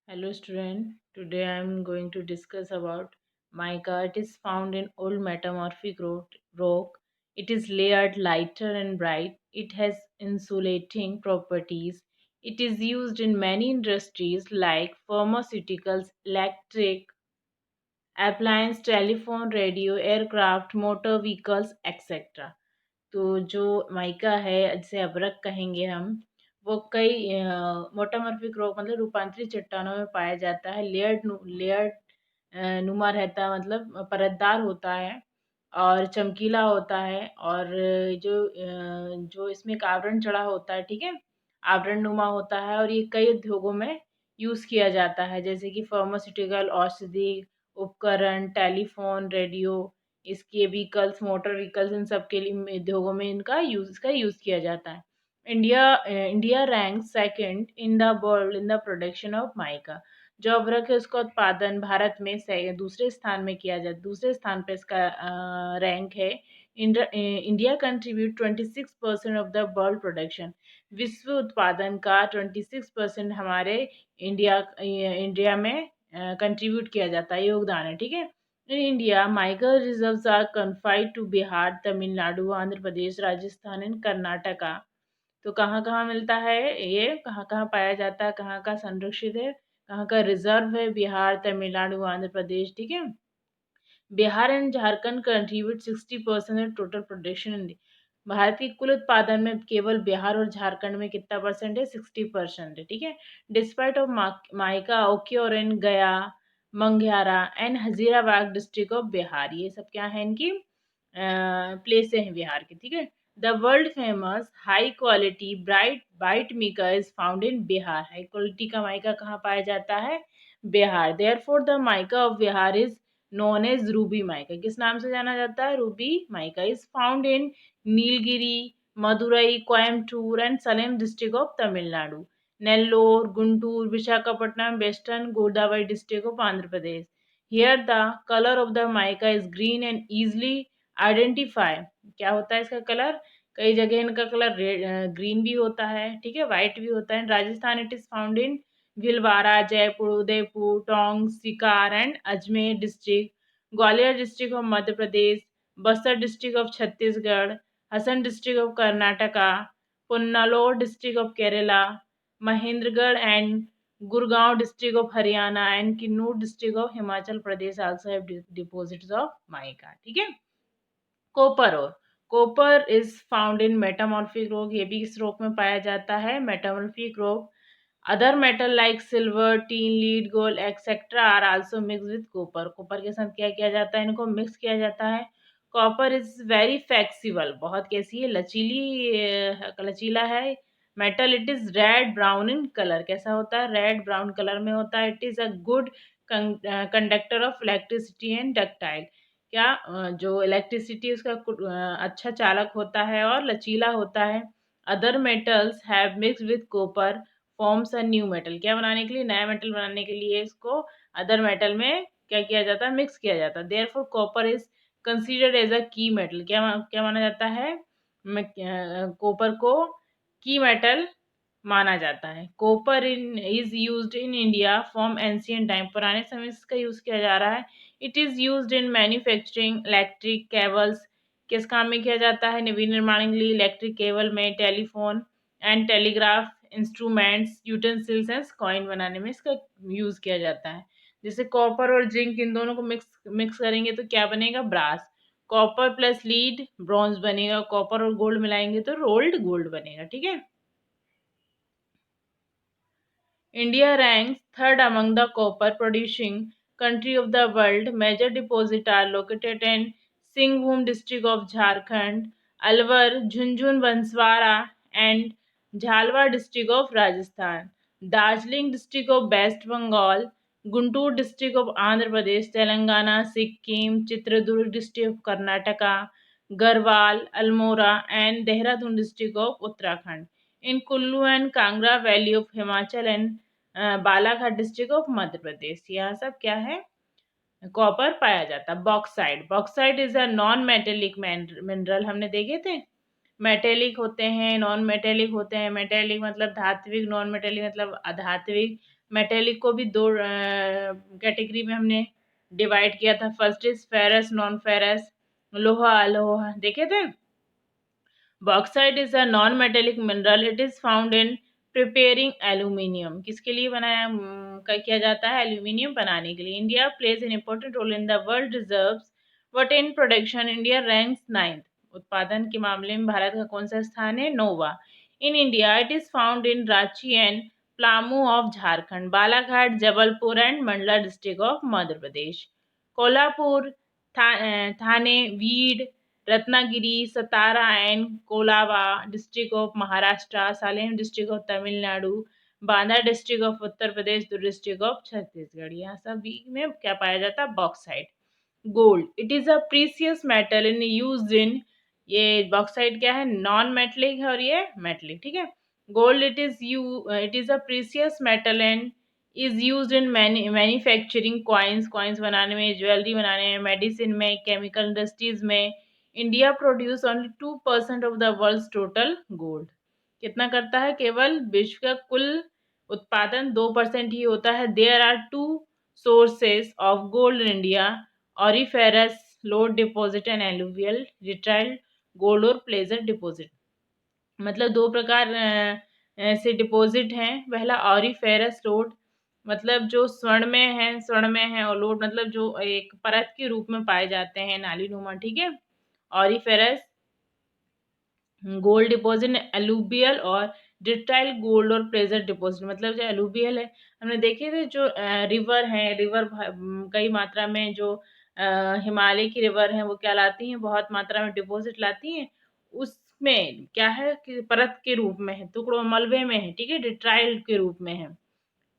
Hello student, today I am going to discuss about mica. It is found in old metamorphic rock. It is layered, lighter and bright. It has insulating properties. It is used in many industries like pharmaceuticals, electric, appliance, telephone, radio, aircraft, motor vehicles, etc. तो जो mica है जिसे अभ्रक कहेंगे हम, वो कई मोटामॉर्फिक rock मतलब रूपांतरित चट्टानों में पाया जाता है। लेयर्ड नुमा रहता है, मतलब परतदार होता है और चमकीला होता है। और जो इसमें एक आवरण चढ़ा होता है, ठीक है, आवरण नुमा होता है। और ये कई उद्योगों में यूज किया जाता है, जैसे कि फार्मास्यूटिकल, औषधि उपकरण, टेलीफोन, रेडियो, इसके व्हीकल्स, मोटर व्हीकल्स, इन सब के लिए उद्योगों में इसका यूज किया जाता है। India rank second in the world in the production of mica. जो अभ्रक है उसका उत्पादन भारत में दूसरे स्थान में किया जाता, दूसरे स्थान पर इसका रैंक है। India contribute 26% of the world production. विश्व उत्पादन का 26% हमारे इंडिया में कंट्रीब्यूट किया जाता है, योगदान है, ठीक है। In India, mica reserves are confined to Bihar, Tamil Nadu, Andhra Pradesh, Rajasthan and Karnataka. तो कहाँ कहाँ मिलता है, ये कहाँ कहाँ पाया जाता है, कहाँ कहाँ संरक्षित है, कहाँ का रिजर्व है? बिहार, तमिलनाडु, आंध्र प्रदेश, ठीक है। Bihar and Jharkhand contribute 60% total production in. Bharat के कुल उत्पादन में केवल बिहार और झारखंड में कितना परसेंट है? 60% है, ठीक है। डिस्पाइट ऑफ माइका ओक्योर इन गया, मंग्यारा एंड हजीराबाद डिस्ट्रिक्ट ऑफ बिहार। ये सब क्या है? इनकी प्लेसें हैं बिहार की, ठीक है। The world famous high quality bright white mica is found in Bihar. High quality का माइका कहाँ पाया जाता है? Bihar. Therefore the mica of Bihar is known as ruby mica. किस नाम से जाना जाता है? Ruby mica. Is found in Nilgiri, Madurai, Coimbatore and Salem district of Tamil Nadu, Nellore, Guntur, Visakhapatnam, western Godavari district of Andhra Pradesh. Here the colour of the mica is green and easily identify. क्या होता है इसका कलर? कई जगह इनका कलर ग्रीन भी होता है, ठीक है, व्हाइट भी होता है। Rajasthan it is found in Bhilwara, Jaipur, Udaipur, Tonk, Sikar and Ajmer district, Gwalior district of Madhya Pradesh, Bastar district of Chhattisgarh, Hassan district of Karnataka, Punalur district of Kerala, Mahendragarh and Gurgaon district of Haryana and Kinnaur district of Himachal Pradesh also have deposits of mica, ठीक है। कॉपर और copper is found in metamorphic rock. ये भी इस rock में पाया जाता है, metamorphic rock. Other metal like silver, tin, lead, gold etcetera are also mix with copper. Copper के साथ क्या किया जाता है? इनको मिक्स किया जाता है। कॉपर इज वेरी फ्लेक्सिबल, बहुत कैसी है? लचीला है। Metal it is red brown in colour. कैसा होता है? रेड ब्राउन कलर में होता है। It is a good conductor of electricity and ductile. क्या जो इलेक्ट्रिसिटी उसका अच्छा चालक होता है और लचीला होता है। Other metals have mix with copper forms a new metal. क्या बनाने के लिए? नया मेटल बनाने के लिए इसको अदर मेटल में क्या किया जाता है? मिक्स किया जाता है। Therefore copper is considered as a key metal. क्या माना जाता है? कॉपर को की मेटल माना जाता है। Copper in is used in India from ancient time. पुराने समय से इसका यूज किया जा रहा है। It is used in manufacturing electric cables. किस काम में किया जाता है? विनिर्माण के लिए इलेक्ट्रिक केबल में, telephone and telegraph instruments, utensils and coin बनाने में इसका यूज किया जाता है। जैसे कॉपर और जिंक, इन दोनों को मिक्स करेंगे तो क्या बनेगा? Brass. Copper plus lead bronze बनेगा। कॉपर और गोल्ड मिलाएंगे तो रोल्ड गोल्ड बनेगा, ठीक है। India ranks third among the copper producing country of the world. Major deposits are located in Singhbhum district of Jharkhand, Alwar, Jhunjhun, Banswara and Jhalwa district of Rajasthan, Darjeeling district of West Bengal, Guntur district of Andhra Pradesh, Telangana, Sikkim, Chitradurg district of Karnataka, Garhwal, Almora and Dehradun district of Uttarakhand. In Kullu and Kangra valley of Himachal and Balaghat district of Madhya Pradesh, यहाँ सब क्या है? Copper पाया जाता है। Bauxite, bauxite is a non metallic mineral. हमने देखे थे, मेटेलिक होते हैं, नॉन मेटेलिक होते हैं। मेटेलिक मतलब धात्विक, नॉन मेटेलिक मतलब अधात्विक। मेटेलिक को भी दो कैटेगरी में हमने डिवाइड किया था। First is ferrous, non ferrous, लोहा अलोहा, देखे थे। Bauxite is a non metallic mineral, it is found in preparing aluminium. किसके लिए बनाया किया जाता है? एल्यूमिनियम बनाने के लिए। India plays an important role in the world reserves, but in production India ranks 9th। उत्पादन के मामले में भारत का कौन सा स्थान है? 9वां। In India it is found in Ranchi and Palamu of Jharkhand, Balaghat, Jabalpur and Mandla district of Madhya Pradesh, Kolhapur, Thane, Beed, Ratnagiri, Satara and Kolaba district of Maharashtra, Salem district of Tamil Nadu, Banda district of Uttar Pradesh, district of Chhattisgarh. यहाँ सभी में क्या पाया जाता है? Bauxite. Gold, it is a precious metal in use in, ये बॉक्साइट क्या है? नॉन मेटलिक है और ये मेटलिक, ठीक है। Gold it is a precious metal and is use in manufacturing coins, coins बनाने में, ज्वेलरी बनाने में, मेडिसिन में, केमिकल इंडस्ट्रीज में। India produce only 2% of the world total gold. कितना करता है? केवल विश्व का कुल उत्पादन 2% ही होता है। There are two sources of gold in India, auriferous lode deposit and alluvial detrital gold और प्लेजर डिपॉजिट। मतलब दो प्रकार से डिपॉजिट हैं। पहला ऑरिफेरस लोड, मतलब जो स्वर्ण में है, और लोड मतलब जो एक परत के रूप में पाए जाते हैं, नाली नुमा, ठीक है। ऑरिफेरस गोल्ड डिपॉजिट, एलुबियल और डिटाइल गोल्ड और प्लेजर डिपॉजिट। मतलब जो एलुबियल है, हमने देखे थे जो रिवर है, रिवर कई मात्रा में जो हिमालय की रिवर है वो क्या लाती हैं? बहुत मात्रा में डिपॉजिट लाती हैं। उसमें क्या है कि परत के रूप में है, टुकड़ों मलबे में है, ठीक है, डिट्राइल के रूप में है,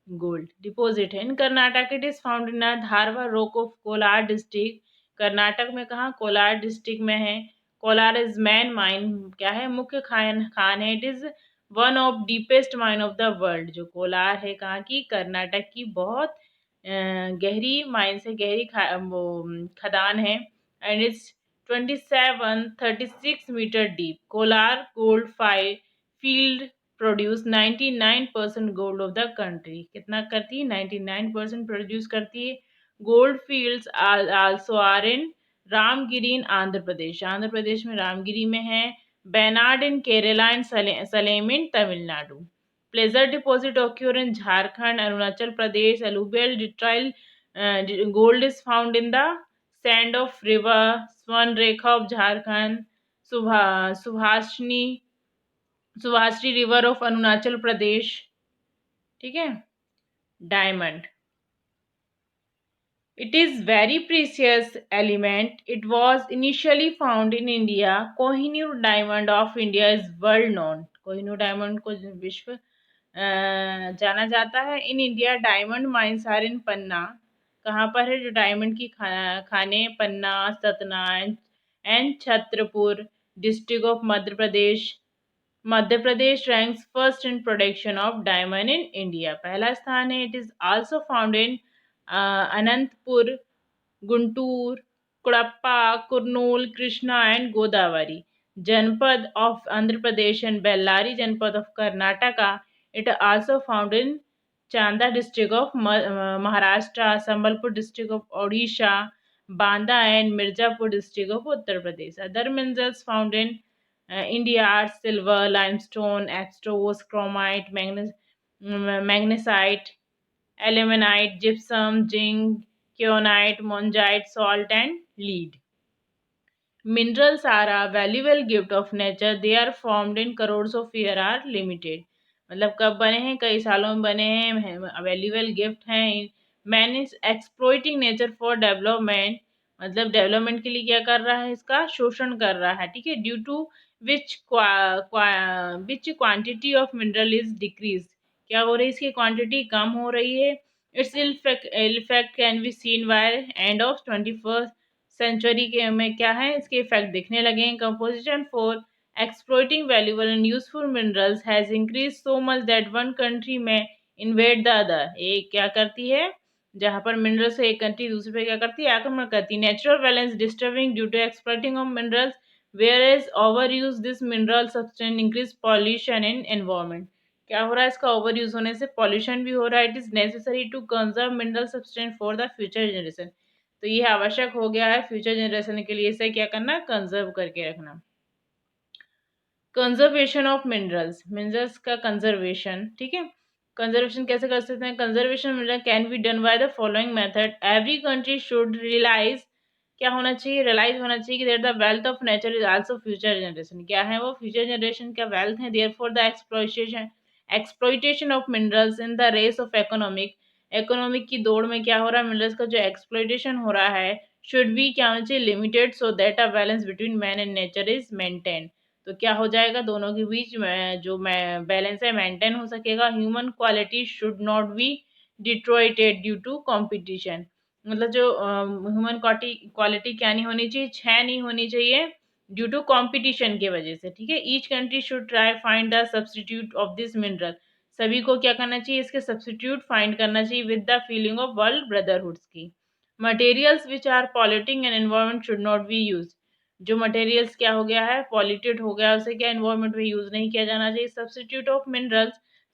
गोल्ड डिपॉजिट है। In Karnataka it is found in Dharwar rock of Kolar district. Karnataka में कहाँ? कोलार डिस्ट्रिक्ट में है। कोलार इज मैन माइन, क्या है? मुख्य खान है। It is one of deepest mine of the world. जो कोलार है कहाँ की? कर्नाटक की बहुत गहरी माइन से गहरी खदान है। And it's 2736 metre deep. Kolar gold five field produce 99% gold of the country. कितना करती है? 99% प्रोड्यूस करती है। Gold fields also are in Ramgiri in Andhra Pradesh, Andhra Pradesh में रामगिरी में है। बेनाड in Kerala and Salem in Tamil Nadu. Placer deposit occur in Jharkhand, Arunachal Pradesh. एलुबियल detrital gold is found in the sand of river Swarnarekha of Jharkhand, Subhashini Subhashree river of Arunachal Pradesh, ठीक है। Diamond, it is very precious element, it was initially found in India. Kohinoor diamond of India is world known. Kohinoor diamond को विश्व जाना जाता है। In India diamond mines are in Panna. कहाँ पर है जो डायमंड की खाने? Panna, Satna and Chhatarpur district of Madhya Pradesh. Madhya Pradesh ranks first in production of diamond in India, पहला स्थान है। It is also found in Anantapur, Guntur, Kadapa, Kurnool, Krishna and Godavari janpad of Andhra Pradesh and Bellary janpad of Karnataka. It also found in Chanda district of Maharashtra, Sambalpur district of Odisha, Banda and Mirzapur district of Uttar Pradesh. Other minerals found in India are silver, limestone, astros, chromite, magnesite, ilmenite, gypsum, zinc, kyanite, monzite, salt, and lead. Minerals are a valuable gift of nature. They are formed in crores of years are limited. मतलब कब बने हैं? कई सालों में बने हैं, valuable gift हैं। Man is exploiting nature for development, मतलब डेवलपमेंट के लिए क्या कर रहा है? इसका शोषण कर रहा है, ठीक है। Due to which which quantity of mineral is decrease, क्या हो रही है? इसकी क्वांटिटी कम हो रही है। Its effect can be seen by end of 21st century के में क्या है? इसके इफेक्ट दिखने लगे हैं। Composition for exploiting valuable and useful minerals has increased so much that one country may invade the other। एक क्या करती है? जहाँ पर मिनरल्स है एक कंट्री दूसरे पे क्या करती है? आक्रमण करती है। Natural balance disturbing due to exploiting of minerals, whereas overuse this mineral substance increase pollution in environment। क्या हो रहा है, इसका ओवर यूज होने से पॉल्यूशन भी हो रहा है। It is necessary to conserve mineral substance for the future generation. तो ये आवश्यक हो गया है फ्यूचर जनरेशन के लिए, इसे क्या करना, कंजर्व करके रखना। कंजर्वेशन ऑफ मिनरल्स, मिनरल्स का कंजर्वेशन, ठीक है। कंजर्वेशन कैसे कर सकते हैं, conservation mineral can be done by the following method. Every country should realise, क्या होना चाहिए, रियलाइज होना चाहिए कि that the wealth of nature is also future generation, क्या है वो फ्यूचर जनरेशन का वेल्थ है। Therefore the exploitation of minerals in the race of economic की दौड़ में क्या हो रहा है, मिनरल्स का जो एक्सप्लॉइटेशन हो रहा है शुड बी, क्या होना चाहिए, limited, so that a balance between man and nature is maintain. तो क्या हो जाएगा, दोनों के बीच में जो मैं बैलेंस है मेंटेन हो सकेगा। Human quality should not be deteriorated due to competition, मतलब जो ह्यूमन क्वालिटी क्या नहीं होनी चाहिए, क्षय नहीं होनी चाहिए ड्यू टू कंपटीशन के वजह से, ठीक है। Each country should try find the substitute of this mineral, सभी को क्या करना चाहिए, इसके सब्सटीट्यूट फाइंड करना चाहिए with the feeling of world brotherhoods की। Materials which are polluting and environment should not be use, जो मटेरियल्स क्या हो गया है, पॉल्यूटेड हो गया, उसे क्या एनवायरमेंट में यूज नहीं किया जाना चाहिए। Substitute of minerals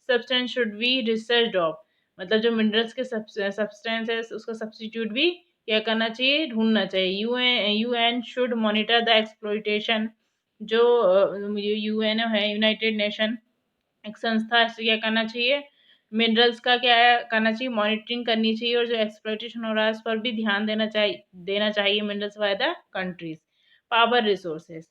substance should be research of, मतलब जो मिनरल्स के सब्सटेंस है उसका सब्सटीट्यूट भी क्या करना चाहिए, ढूंढना चाहिए। UN should monitor the exploitation, जो यूएन है, यूनाइटेड नेशन एक संस्था, इससे क्या करना चाहिए, मिनरल्स का क्या है, करना चाहिए, मॉनिटरिंग करनी चाहिए, और जो एक्सप्लॉइटेशन हो रहा है उस पर भी ध्यान देना चाहिए minerals by the countries. Power resources,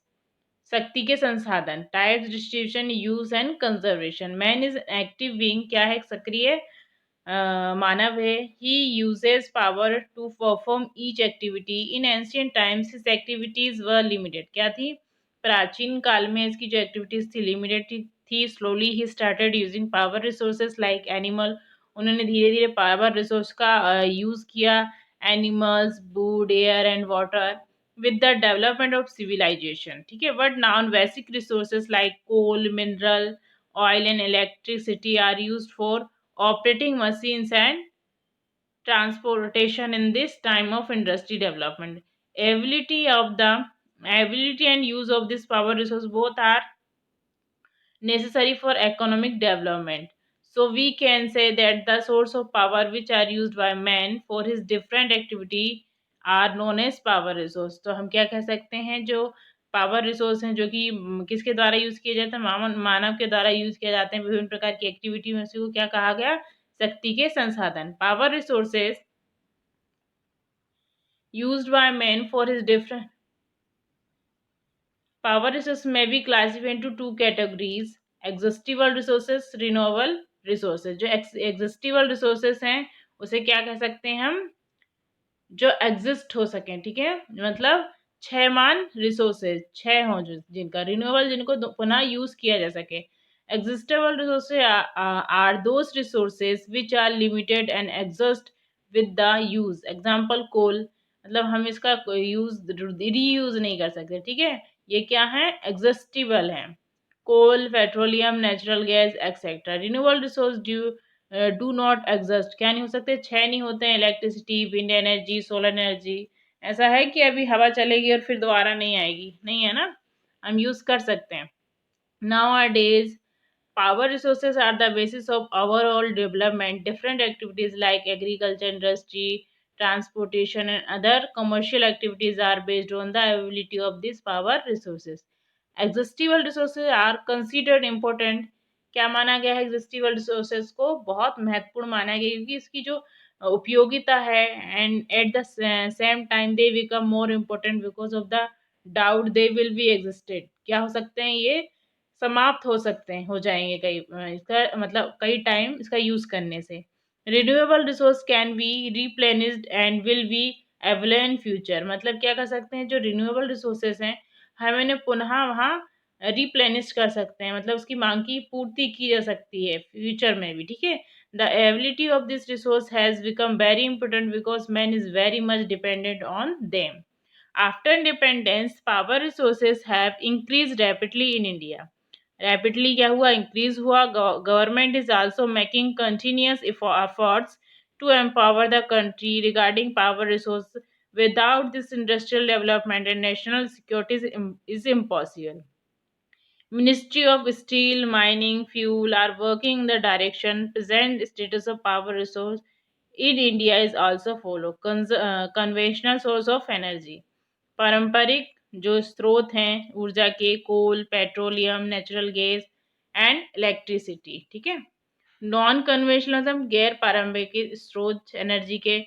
शक्ति के संसाधन, types, distribution, use and conservation. Man is active being, क्या है, सक्रिय मानव है। He uses power to perform each activity. In ancient times his activities were limited, क्या थी, प्राचीन काल में इसकी जो एक्टिविटीज थी लिमिटेड थी। Slowly he started using power resources like animal, उन्होंने धीरे धीरे पावर रिसोर्स का यूज किया, animals, would, air and water, with the development of civilization, ठीक है। but now basic resources like coal, mineral, oil and electricity are used for operating machines and transportation. In this time of industry development, ability and use of this power resource both are necessary for economic development. So we can say that the source of power which are used by man for his different activity are known as power resource. तो हम क्या कह सकते हैं, जो power resource हैं जो कि किसके द्वारा यूज किए जाते हैं, मानव के द्वारा यूज किए जाते हैं विभिन्न प्रकार की एक्टिविटी में, उसी को क्या कहा गया, शक्ति के संसाधन। Power resources used by man for his different power resources may be classified into two categories: exhaustible resources, renewable resources। जो exhaustible resources हैं उसे क्या कह सकते हैं हम, जो एग्जिस्ट हो सकें, ठीक है, मतलब क्षयमान रिसोर्सेज, क्षय हो जो जिनका, रिन्यूएबल जिनको पुनः यूज किया जा सके। Exhaustible resources are those resources which are limited and exhaust with the use. Example coal, मतलब हम इसका यूज रीयूज नहीं कर सकते, ठीक है, ये क्या है, एग्जस्टिबल है। Coal, petroleum, natural gas etcetera. Renewable resource do not exist, क्या नहीं हो सकते, क्षय नहीं होते हैं। Electricity, wind energy, solar energy, ऐसा है कि अभी हवा चलेगी और फिर दोबारा नहीं आएगी, नहीं है ना, हम यूज कर सकते हैं। Nowadays, power resources are the basis of overall development. Different activities like agriculture, industry, transportation, and other commercial activities are based on the availability of these power resources. Existable resources are considered important. क्या माना गया है, एग्जिस्टिबल resources को बहुत महत्वपूर्ण माना गया क्योंकि इसकी जो उपयोगिता है, and at the same time they become more important because of the doubt they will be existed, क्या हो सकते हैं, ये समाप्त हो सकते हैं, हो जाएंगे कई इसका मतलब कई टाइम इसका यूज करने से। Renewable resource can be replenished and will be available in future, मतलब क्या कर सकते हैं, जो रिन्यूएबल रिसोर्सेज हैं हम इन्हें पुनः वहाँ रिप्लेनिश कर सकते हैं, मतलब उसकी मांग की पूर्ति की जा सकती है फ्यूचर में भी, ठीक है। The ability of this resource has become very important because man is very much dependent on them. After independence power resources have increase rapidly in India. Rapidly क्या हुआ, इंक्रीज हुआ। Government is also making continuous efforts to empower the country regarding power resource. Without this industrial development and national security is impossible. Ministry of Steel, Mining, Fuel are working in the direction. Present status of power resource in India is also follow conventional source of energy. पारंपरिक जो स्रोत हैं ऊर्जा के, coal, petroleum, natural gas and electricity, ठीक है। Non conventionalism गैर पारंपरिक स्रोत एनर्जी के,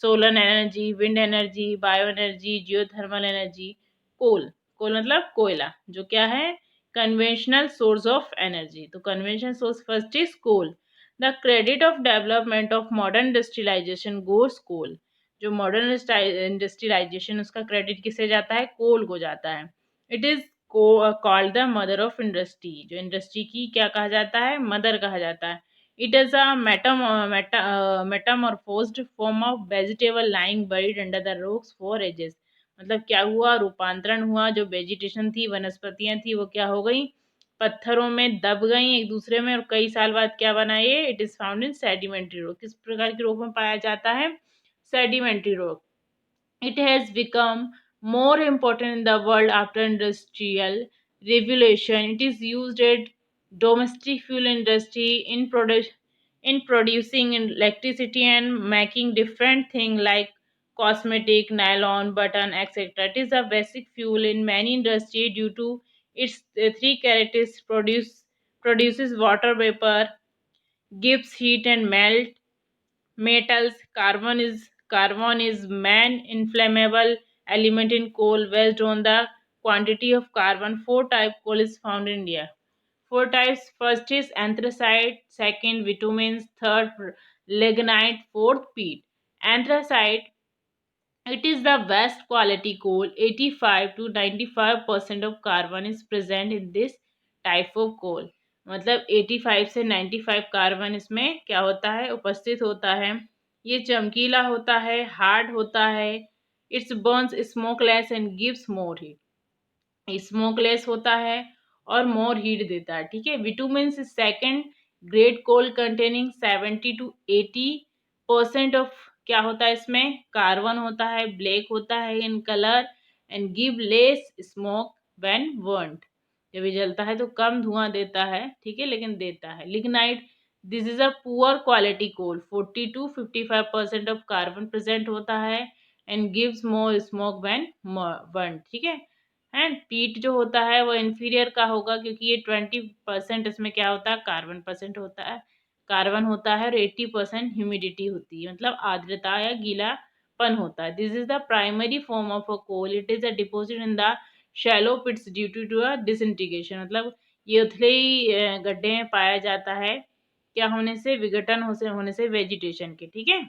solar energy, wind energy, bio energy, geothermal energy. Coal, coal मतलब कोयला, जो क्या है कन्वेंशनल सोर्स ऑफ एनर्जी। तो conventional source first is coal. The credit of development of modern industrialization goes coal. जो मॉडर्न इंडस्ट्रियलाइजेशन उसका credit किसे जाता है, कोल को जाता है। It is called the mother of industry. जो इंडस्ट्री की क्या कहा जाता है, मदर कहा जाता है। It is a metamorphosed form of vegetable lying buried under the rocks for ages। मतलब क्या हुआ, रूपांतरण हुआ, जो वेजिटेशन थी, वनस्पतियां थी, वो क्या हो गई, पत्थरों में दब गई एक दूसरे में, और कई साल बाद क्या बना ये, it is found in sedimentary rock. किस प्रकार के रॉक में पाया जाता है, sedimentary rock. It has become more important in the world after industrial revolution. It is used at domestic fuel industry in producing electricity and making different things like cosmetic, nylon, button, etc. It is a basic fuel in many industries due to its three characteristics: produces water vapor, gives heat and melt metals. Carbon is main inflammable element in coal. Based on the quantity of carbon, four type coal is found in India. Four types: first is anthracite, second vitamins, third lignite, fourth peat. Anthracite, it is the best quality coal. 85 to 95% of carbon is present in this type of coal। मतलब 85 से 95 carbon इसमें क्या होता है, उपस्थित होता है। ये चमकीला होता है, हार्ड होता है। Its burns smokeless and gives more heat. Smokeless होता है और मोर हीट देता है, ठीक है। Vitamin second grade coal containing 70 to 80% of क्या होता है, इसमें कार्बन होता है, ब्लैक होता है in colour and give less smoke when burned. जब ये जलता है तो कम धुआं देता है, ठीक है, लेकिन देता है। Lignite, this is a poor quality coal. 40 to 55% of carbon present होता है and gives more smoke when burned, ठीक है। एंड पीट जो होता है वो इन्फीरियर का होगा, क्योंकि ये 20% इसमें क्या होता है, कार्बन परसेंट होता है, कार्बन होता है, और 80% ह्यूमिडिटी होती है, मतलब आर्द्रता या गीलापन होता है। This is the primary form of a coal. It is a deposit in the shallow pits due to a disintegration. मतलब ये उथले ही गड्ढे में पाया जाता है, क्या होने से, विघटन होने से वेजिटेशन के, ठीक है।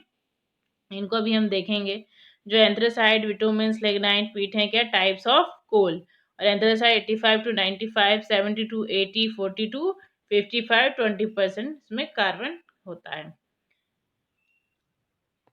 इनको अभी हम देखेंगे। जो एंथ्रेसाइड, विटामिन, लिग्नाइट, पीट हैं क्या, टाइप्स ऑफ कोल। और एंथ्रेसाइड 85 to 95, 70 to 80, 40 to 55, 20% इसमें कार्बन होता है।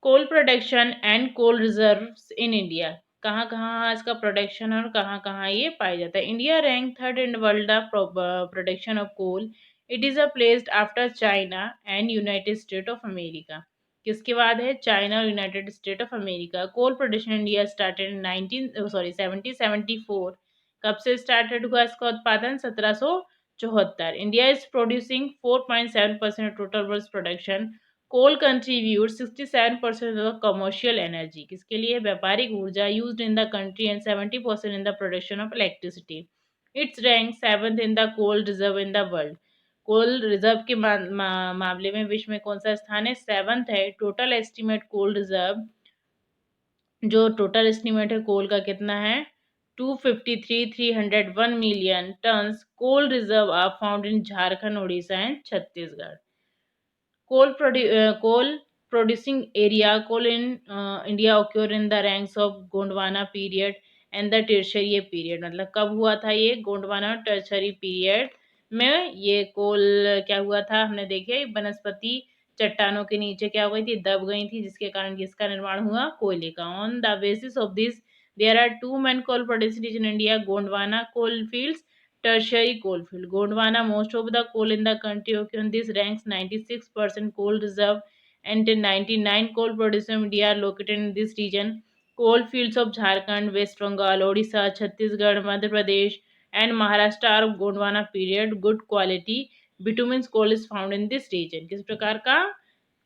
Coal production and coal reserves in India. कहाँ कहाँ इसका प्रोडक्शन और कहाँ कहाँ ये पाया जाता है। India rank third in world the production of coal. It is a placed after China and United State of America. किसके बाद है, चाइना और United State of America. Coal production India started in 1774। कब से स्टार्टेड हुआ इसका उत्पादन, 1774। India is producing 4.7% total world production. Coal contribute 67% of commercial energy. किसके लिए, व्यापारिक ऊर्जा used in the country and 70% in the production of electricity. Its rank seventh in the coal reserve in the world. Coal reserve के मामले में विश्व में कौन सा स्थान है, सेवंथ है। टोटल एस्टिमेट कोल रिजर्व, जो टोटल एस्टिमेट है कोल का कितना है, 253,301 tons coal reserve are found in Jharkhand, Orissa and Chhattisgarh. Coal producing area, coal in India occur in the ranks of Gondwana period and the tertiary period। मतलब कब हुआ था ये, गोंडवाना और टर्शरी पीरियड में ये कोल क्या हुआ था, हमने देखे वनस्पति चट्टानों के नीचे क्या हो गई थी, दब गई थी, जिसके कारण किसका निर्माण हुआ, कोयले का। On the basis of this there are two main coal producers in India, Gondwana coal fields, tertiary coalfield। Gondwana, most of the coal in the country occur in this ranks 96% coal reserve and 99 coal producers in India are located in this region। Coal fields of Jharkhand, West Bengal, Odisha, Chhattisgarh, Madhya Pradesh and Maharashtra or Gondwana period. Good quality bitumen coal is found in this region. किस प्रकार का?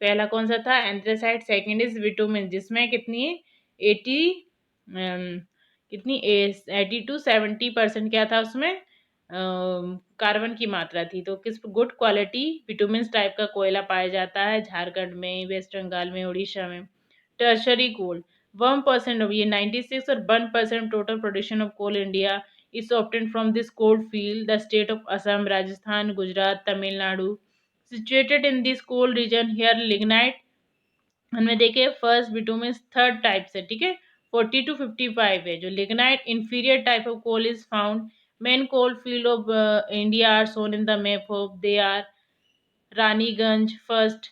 पहला कौन सा था? Anthracite. Second is bitumen, जिसमें कितनी 80 कितनी 80 to 70% क्या था उसमें? कार्बन की मात्रा थी. तो किस गुड क्वालिटी बिटुमिन टाइप का कोयला पाया जाता है? झारखंड में, वेस्ट बंगाल में, उड़ीसा में. टर्शरी कोल 1% of ये 96 और 1% total production of coal India is obtained from this coal field. The state of Assam, Rajasthan, Gujarat, Tamil Nadu situated in this coal region. Here lignite हमने देखे फर्स्ट बिटुमिन थर्ड टाइप से, ठीक है, 40 to 55 है. जो lignite inferior type of coal is found. Main coal field of India are shown in the map of. They are Raniganj first,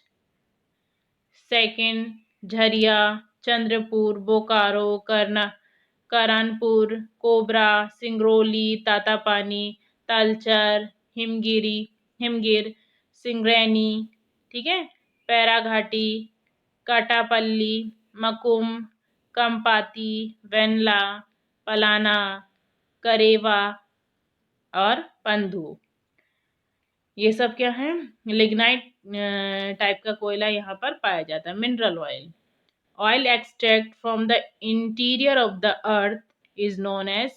second Jharia, Chandrapur, Bokaro, Kanpur, कोबरा, सिंगरौली, तातापानी, तालचर, हिमगिर, सिंगरैनी, ठीक है, पैराघाटी, काटापल्ली, मकुम, कंपाती, वेनला, पलाना, करेवा और पंधु. ये सब क्या है? लिग्नाइट टाइप का कोयला यहाँ पर पाया जाता है. Mineral oil. Oil extract from the interior of the earth is known as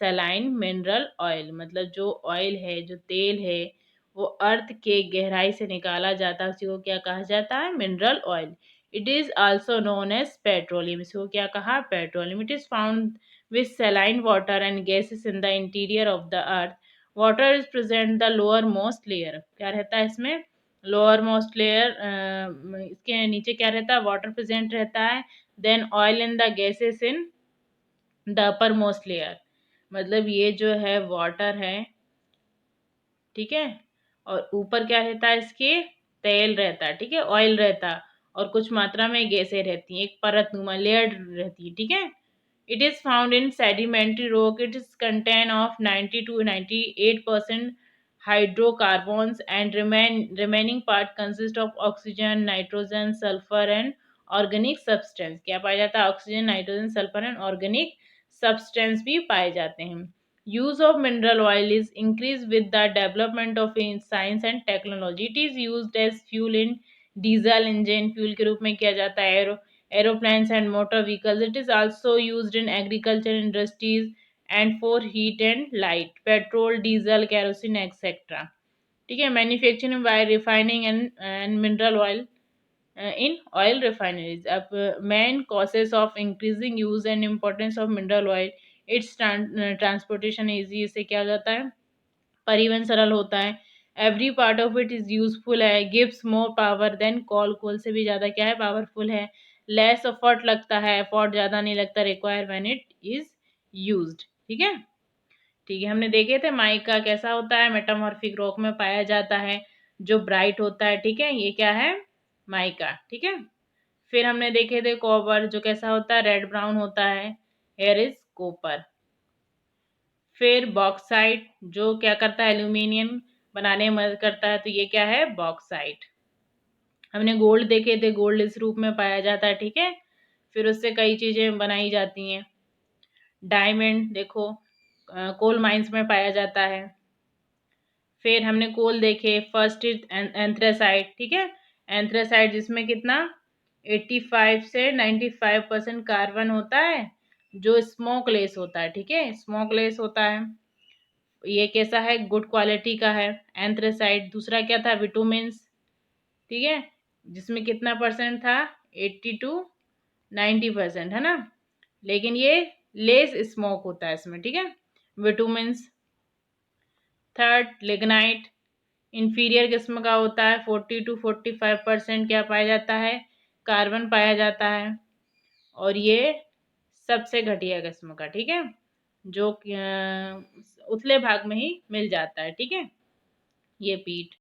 saline mineral oil. मतलब जो ऑयल है, जो तेल है, वो अर्थ के गहराई से निकाला जाता है, उसी को क्या कहा जाता है? Mineral oil. It is also known as petroleum. इसको क्या कहा? Petroleum. It is found with saline water and gases in the interior of the earth. Water is present the lower most layer. क्या रहता है इसमें? Lower most layer. इसके नीचे क्या रहता है? वाटर प्रेजेंट रहता है. Then oil in the gases in the upper most layer. मतलब ये जो है वाटर है, ठीक है, और ऊपर क्या रहता है? इसके तेल रहता है, ठीक है, ऑयल रहता है, और कुछ मात्रा में गैसें रहती हैं, एक परतनुमा लेयर रहती है, ठीक है. It is found in sedimentary rock. It is contain of 90 to 98% hydrocarbons and remaining part consist of oxygen, nitrogen, sulfur and organic substance. क्या पाया जाता है? Oxygen, nitrogen, sulphur and organic substance भी पाए जाते हैं. Use of mineral oil is increase with the development of science and technology. It is used as fuel in diesel engine, fuel के रूप में किया जाता है. aeroplanes and motor vehicles. It is also used in agriculture industries and for heat and light. Petrol, diesel, kerosene, etc. ठीक है. Manufacturing by refining and mineral oil in oil refineries. अब main causes of increasing use and importance of mineral oil. Its transportation easy. इससे क्या हो जाता है? परिवहन सरल होता है. Every part of it is useful है. गिव्स मोर पावर देन कोल. कोल से भी ज़्यादा क्या है? पावरफुल है. लेस एफर्ट लगता है, एफर्ट ज़्यादा नहीं लगता. Require when it is used. ठीक है. ठीक है, हमने देखे थे माइका कैसा होता है? मेटामॉर्फिक रॉक में पाया जाता है, जो ब्राइट होता है. ठीक है, ये क्या है? माइका. ठीक है. फिर हमने देखे थे कॉपर, जो कैसा होता है? रेड ब्राउन होता है. Here is copper. फिर बॉक्साइट, जो क्या करता है? एल्यूमिनियम बनाने में मदद करता है. तो ये क्या है? बॉक्साइट. हमने गोल्ड देखे थे, गोल्ड इस रूप में पाया जाता है. ठीक है. फिर उससे कई चीज़ें बनाई जाती हैं. डायमंड देखो, कोल माइंस में पाया जाता है. फिर हमने कोल देखे. First is anthracite. ठीक है. एंथ्रेसाइट जिसमें कितना 85 से 95% कार्बन होता है, जो स्मोकलेस होता है. ठीक है, स्मोकलेस होता है. ये कैसा है? गुड क्वालिटी का है एंथ्रेसाइट. दूसरा क्या था? विटामिन्स. ठीक है, जिसमें कितना परसेंट था? 80 to 90% है ना. लेकिन ये लेस स्मोक होता है इसमें. ठीक है, विटामिन्स. थर्ड लिग्नाइट, इंफीरियर किस्म का होता है. 40 to 45% क्या पाया जाता है? कार्बन पाया जाता है. और ये सबसे घटिया किस्म का. ठीक है, जो उतले भाग में ही मिल जाता है. ठीक है, ये पीट